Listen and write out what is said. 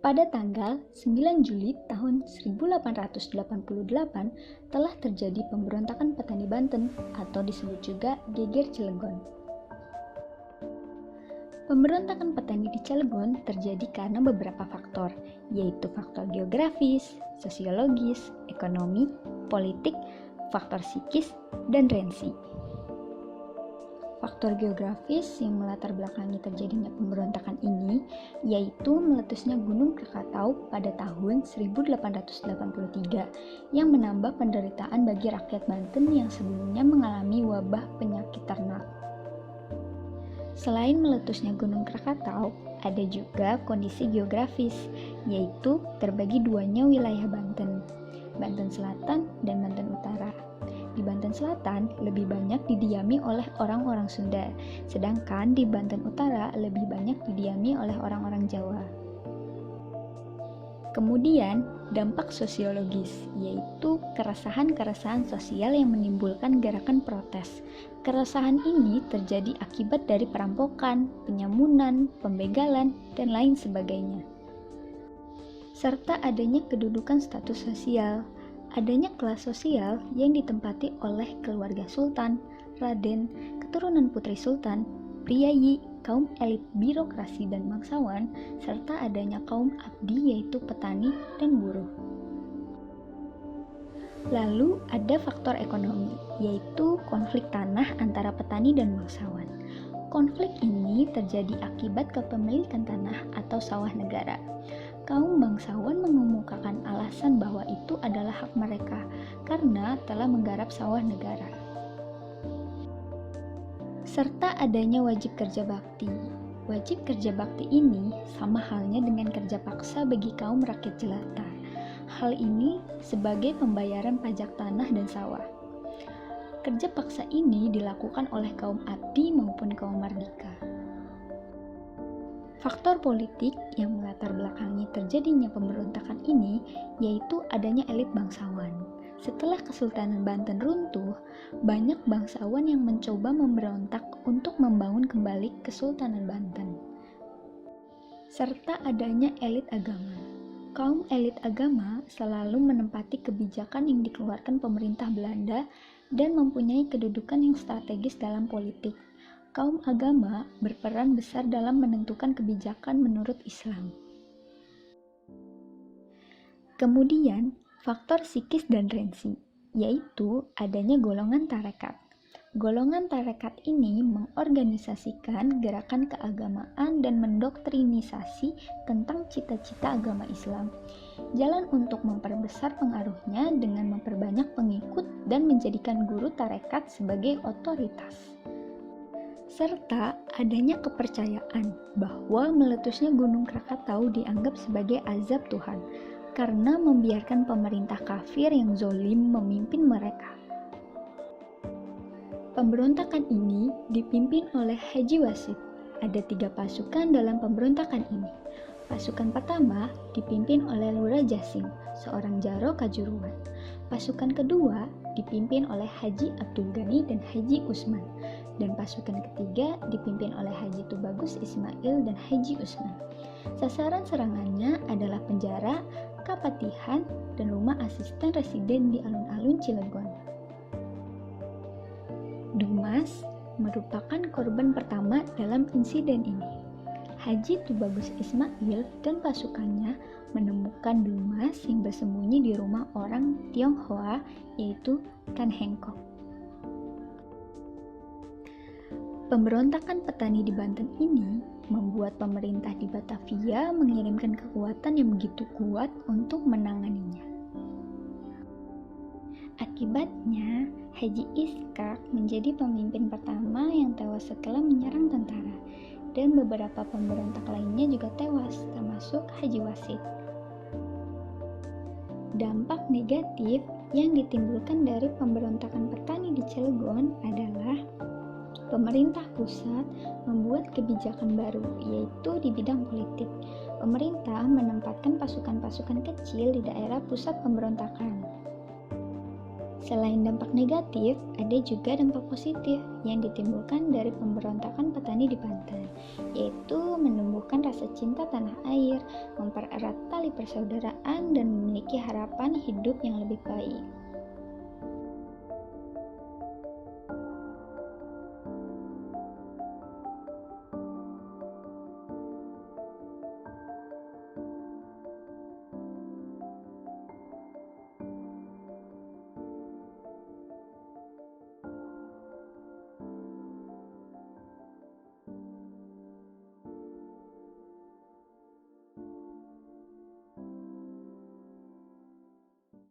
Pada tanggal 9 Juli tahun 1888 telah terjadi pemberontakan petani Banten atau disebut juga Geger Cilegon. Pemberontakan petani di Cilegon terjadi karena beberapa faktor, yaitu faktor geografis, sosiologis, ekonomi, politik, faktor psikis, dan rensi. Faktor geografis yang melatar belakangi terjadinya pemberontakan ini yaitu meletusnya Gunung Krakatau pada tahun 1883 yang menambah penderitaan bagi rakyat Banten yang sebelumnya mengalami wabah penyakit ternak. Selain meletusnya Gunung Krakatau, ada juga kondisi geografis, yaitu terbagi duanya wilayah Banten, Banten Selatan dan Banten Utara. Di Banten Selatan lebih banyak didiami oleh orang-orang Sunda, sedangkan di Banten Utara lebih banyak didiami oleh orang-orang Jawa. Kemudian, dampak sosiologis, yaitu keresahan-keresahan sosial yang menimbulkan gerakan protes. Keresahan ini terjadi akibat dari perampokan, penyamunan, pembegalan, dan lain sebagainya. Serta adanya kedudukan status sosial, adanya kelas sosial yang ditempati oleh keluarga sultan, raden, keturunan putri sultan, priayi, kaum elit birokrasi dan bangsawan, serta adanya kaum abdi yaitu petani dan buruh. Lalu ada faktor ekonomi, yaitu konflik tanah antara petani dan bangsawan. Konflik ini terjadi akibat kepemilikan tanah atau sawah negara. Kaum bangsawan mengemukakan alasan bahwa itu adalah hak mereka karena telah menggarap sawah negara. Serta adanya wajib kerja bakti. Wajib kerja bakti ini sama halnya dengan kerja paksa bagi kaum rakyat jelata. Hal ini sebagai pembayaran pajak tanah dan sawah. Kerja paksa ini dilakukan oleh kaum abdi maupun kaum mardika. Faktor politik yang melatar belakangi terjadinya pemberontakan ini yaitu adanya elit bangsawan. Setelah Kesultanan Banten runtuh, banyak bangsawan yang mencoba memberontak untuk membangun kembali Kesultanan Banten. Serta adanya elit agama. Kaum elit agama selalu menempati kebijakan yang dikeluarkan pemerintah Belanda dan mempunyai kedudukan yang strategis dalam politik. Kaum agama berperan besar dalam menentukan kebijakan menurut Islam. Kemudian, faktor psikis dan rensi, yaitu adanya golongan tarekat. Golongan tarekat ini mengorganisasikan gerakan keagamaan dan mendoktrinisasi tentang cita-cita agama Islam. Jalan untuk memperbesar pengaruhnya dengan memperbanyak pengikut dan menjadikan guru tarekat sebagai otoritas. Serta adanya kepercayaan bahwa meletusnya Gunung Krakatau dianggap sebagai azab Tuhan karena membiarkan pemerintah kafir yang zolim memimpin mereka. Pemberontakan ini dipimpin oleh Haji Wasit. Ada 3 pasukan dalam pemberontakan ini. Pasukan pertama dipimpin oleh Lurah Jasim, seorang Jaro Kajuruan. Pasukan kedua dipimpin oleh Haji Abdul Ghani dan Haji Usman. Dan pasukan ketiga dipimpin oleh Haji Tubagus Ismail dan Haji Usman. Sasaran serangannya adalah penjara, Kapatihan, dan rumah asisten residen di alun-alun Cilegon. Dumas merupakan korban pertama dalam insiden ini. Haji Tubagus Ismail dan pasukannya menemukan Dumas yang bersembunyi di rumah orang Tionghoa yaitu Tan Hengkok. Pemberontakan petani di Banten ini membuat pemerintah di Batavia mengirimkan kekuatan yang begitu kuat untuk menanganinya. Akibatnya, Haji Iskak menjadi pemimpin pertama yang tewas setelah menyerang tentara, dan beberapa pemberontak lainnya juga tewas, termasuk Haji Wasit. Dampak negatif yang ditimbulkan dari pemberontakan petani di Cilegon adalah pemerintah pusat membuat kebijakan baru, yaitu di bidang politik. Pemerintah menempatkan pasukan-pasukan kecil di daerah pusat pemberontakan. Selain dampak negatif, ada juga dampak positif yang ditimbulkan dari pemberontakan petani di Banten, yaitu menumbuhkan rasa cinta tanah air, mempererat tali persaudaraan, dan memiliki harapan hidup yang lebih baik.